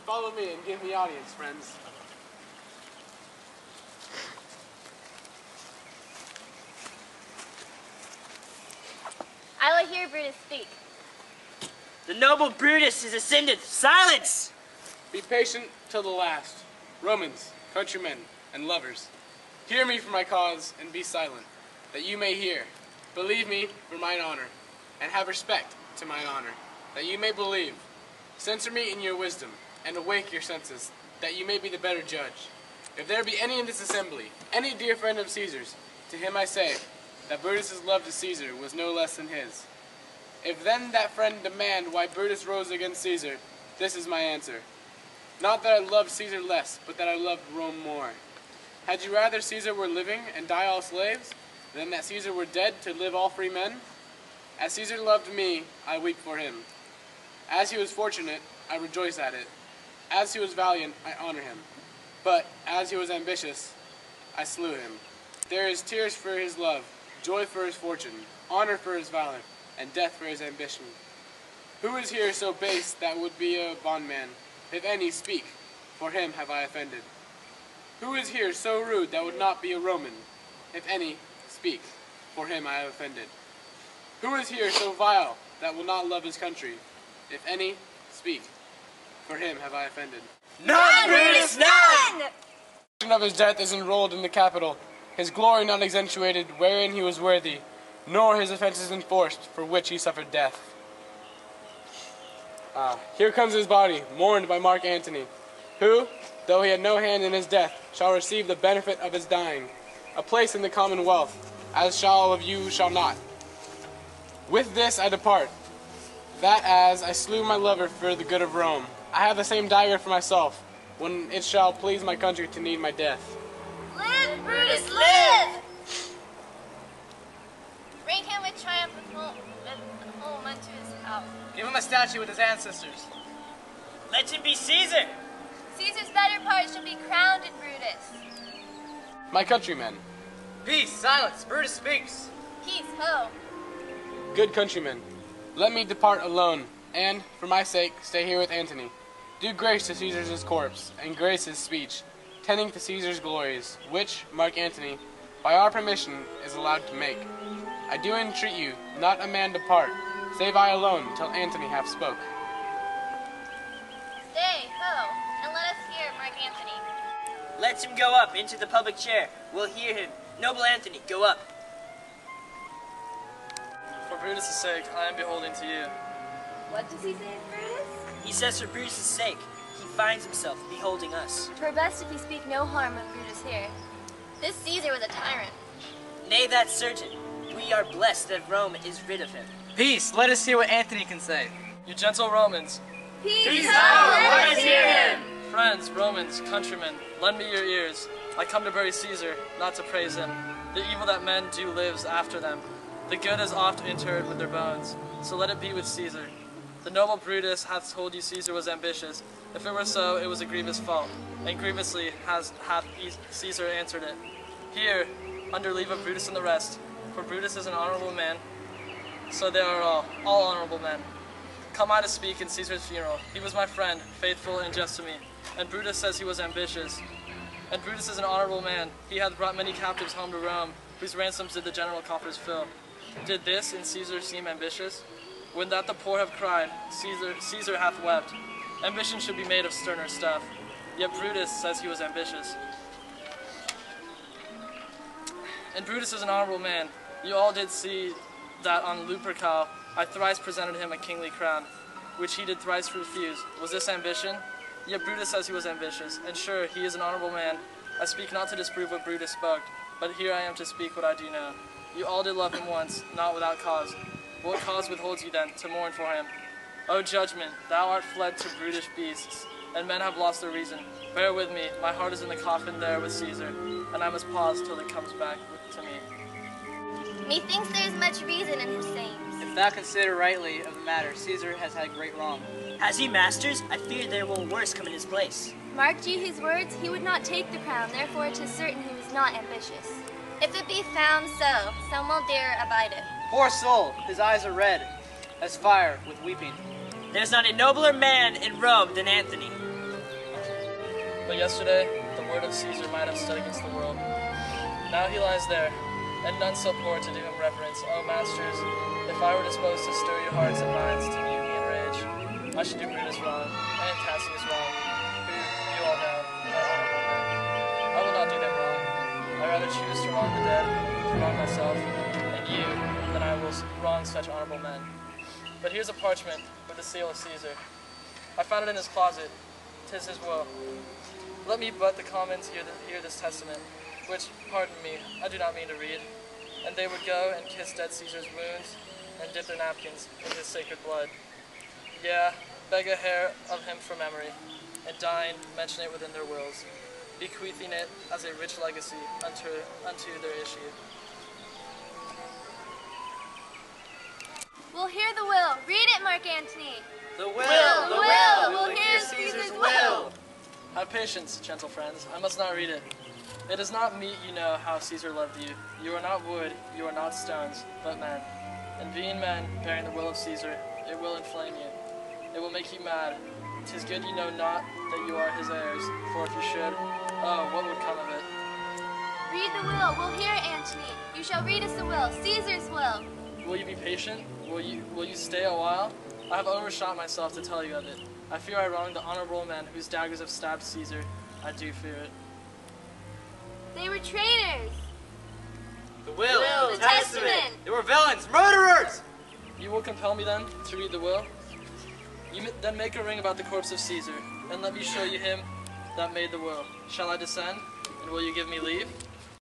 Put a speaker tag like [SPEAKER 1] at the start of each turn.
[SPEAKER 1] follow me and give me audience, friends.
[SPEAKER 2] I will hear Brutus speak.
[SPEAKER 3] The noble Brutus is ascended. Silence!
[SPEAKER 1] Be patient till the last. Romans, countrymen, and lovers, hear me for my cause, and be silent, that you may hear. Believe me for mine honor, and have respect to mine honor, that you may believe. Censor me in your wisdom, and awake your senses, that you may be the better judge. If there be any in this assembly, any dear friend of Caesar's, to him I say, that Brutus's love to Caesar was no less than his. If then that friend demand why Brutus rose against Caesar, this is my answer. Not that I loved Caesar less, but that I loved Rome more. Had you rather Caesar were living and die all slaves, than that Caesar were dead to live all free men? As Caesar loved me, I weep for him. As he was fortunate, I rejoice at it. As he was valiant, I honor him. But as he was ambitious, I slew him. There is tears for his love, joy for his fortune, honor for his valor, and death for his ambition. Who is here so base that would be a bondman? If any, speak, for him have I offended. Who is here so rude that would not be a Roman? If any, speak, for him I have offended. Who is here so vile that will not love his country? If any, speak, for him have I offended.
[SPEAKER 3] None, Brutus, none!
[SPEAKER 1] The of his death is enrolled in the Capitol, his glory not accentuated, wherein he was worthy, nor his offenses enforced, for which he suffered death. Here comes his body, mourned by Mark Antony, who, though he had no hand in his death, shall receive the benefit of his dying, a place in the commonwealth, as shall of you shall not. With this I depart, that as I slew my lover for the good of Rome, I have the same dagger for myself, when it shall please my country to need my death.
[SPEAKER 2] Live, Brutus, live! Bring him with triumph home unto his house.
[SPEAKER 4] Give him a statue with his ancestors.
[SPEAKER 3] Let him be Caesar!
[SPEAKER 2] Caesar's better part shall be crowned in Brutus.
[SPEAKER 1] My countrymen,
[SPEAKER 4] Peace, silence, Brutus speaks.
[SPEAKER 2] Peace, ho!
[SPEAKER 1] good countrymen, let me depart alone, and, for my sake, stay here with Antony. Do grace to Caesar's corpse, and grace his speech, tending to Caesar's glories, which, Mark Antony, by our permission, is allowed to make. I do entreat you, not a man depart, save I alone, till Antony hath spoke.
[SPEAKER 2] Stay, ho, and let us hear Mark Antony.
[SPEAKER 3] Let him go up into the public chair. We'll hear him. Noble Antony, go up.
[SPEAKER 4] For Brutus' sake, I am beholden to you.
[SPEAKER 2] What does he say, Brutus?
[SPEAKER 3] He says for Brutus' sake, he finds himself beholding us.
[SPEAKER 2] Twere best if he speak no harm of Brutus here. This Caesar was a tyrant.
[SPEAKER 3] Nay, that's certain. We are blessed that Rome is rid of him.
[SPEAKER 4] Peace, let us hear what Antony can say. You gentle Romans.
[SPEAKER 2] Peace, ho, let us hear him!
[SPEAKER 4] Friends, Romans, countrymen, lend me your ears. I come to bury Caesar, not to praise him. The evil that men do lives after them. The good is oft interred with their bones, so let it be with Caesar. The noble Brutus hath told you Caesar was ambitious. If it were so, it was a grievous fault, and grievously hath Caesar answered it. Here, under leave of Brutus and the rest, for Brutus is an honorable man, so they are all honorable men. Come I to speak in Caesar's funeral. He was my friend, faithful and just to me, and Brutus says he was ambitious. And Brutus is an honorable man. He hath brought many captives home to Rome, whose ransoms did the general coffers fill. Did this in Caesar seem ambitious? When that the poor have cried, Caesar hath wept. Ambition should be made of sterner stuff. Yet Brutus says he was ambitious. And Brutus is an honorable man. You all did see that on Lupercal I thrice presented him a kingly crown, which he did thrice refuse. Was this ambition? Yet Brutus says he was ambitious, and sure, he is an honorable man. I speak not to disprove what Brutus spoke, but here I am to speak what I do know. You all did love him once, not without cause. What cause withholds you then to mourn for him? O judgment, thou art fled to brutish beasts, and men have lost their reason. Bear with me, my heart is in the coffin there with Caesar, and I must pause till it comes back to me.
[SPEAKER 2] Methinks there is much reason in his sayings.
[SPEAKER 5] If thou consider rightly of the matter, Caesar has had great wrong.
[SPEAKER 3] Has he, masters? I fear there will worse come in his place.
[SPEAKER 2] Marked you his words? He would not take the crown, therefore 'tis certain he was not ambitious. If it be found so, some will dare abide it.
[SPEAKER 5] Poor soul, his eyes are red as fire with weeping.
[SPEAKER 3] There's not a nobler man in Rome than Antony.
[SPEAKER 4] But yesterday, the word of Caesar might have stood against the world. Now he lies there, and none so poor to do him reverence. O masters, if I were disposed to stir your hearts and minds to mutiny and rage, I should do Brutus wrong, and Cassius wrong, who, you all know, are honorable men. I will not do them wrong. I rather choose to wrong the dead, to wrong myself, and you, than I will wrong such honorable men. But here's a parchment with the seal of Caesar. I found it in his closet. 'Tis his will. Let me but the commons hear this testament, which, pardon me, I do not mean to read. And they would go and kiss dead Caesar's wounds, and dip their napkins in his sacred blood. Yeah, beg a hair of him for memory, and dying, mention it within their wills, bequeathing it as a rich legacy unto their issue.
[SPEAKER 2] We'll hear the will. Read it, Mark Antony.
[SPEAKER 3] The will!
[SPEAKER 2] The will! We'll hear Caesar's will.
[SPEAKER 4] Have patience, gentle friends. I must not read it. It is not meet you know how Caesar loved you. You are not wood, you are not stones, but men. And being men, bearing the will of Caesar, it will inflame you. It will make you mad. 'Tis good you know not that you are his heirs, for if you should, oh, what would come of it?
[SPEAKER 2] Read the will. We'll hear it, Antony. You shall read us the will. Caesar's will.
[SPEAKER 4] Will you be patient? Will you stay a while? I have overshot myself to tell you of it. I fear I wronged the honorable men whose daggers have stabbed Caesar. I do fear it.
[SPEAKER 2] They were traitors.
[SPEAKER 3] The will!
[SPEAKER 2] The testament.
[SPEAKER 3] They were villains! Murderers!
[SPEAKER 4] You will compel me then to read the will? Then make a ring about the corpse of Caesar, and let me show you him that made the will. Shall I descend, and will you give me leave?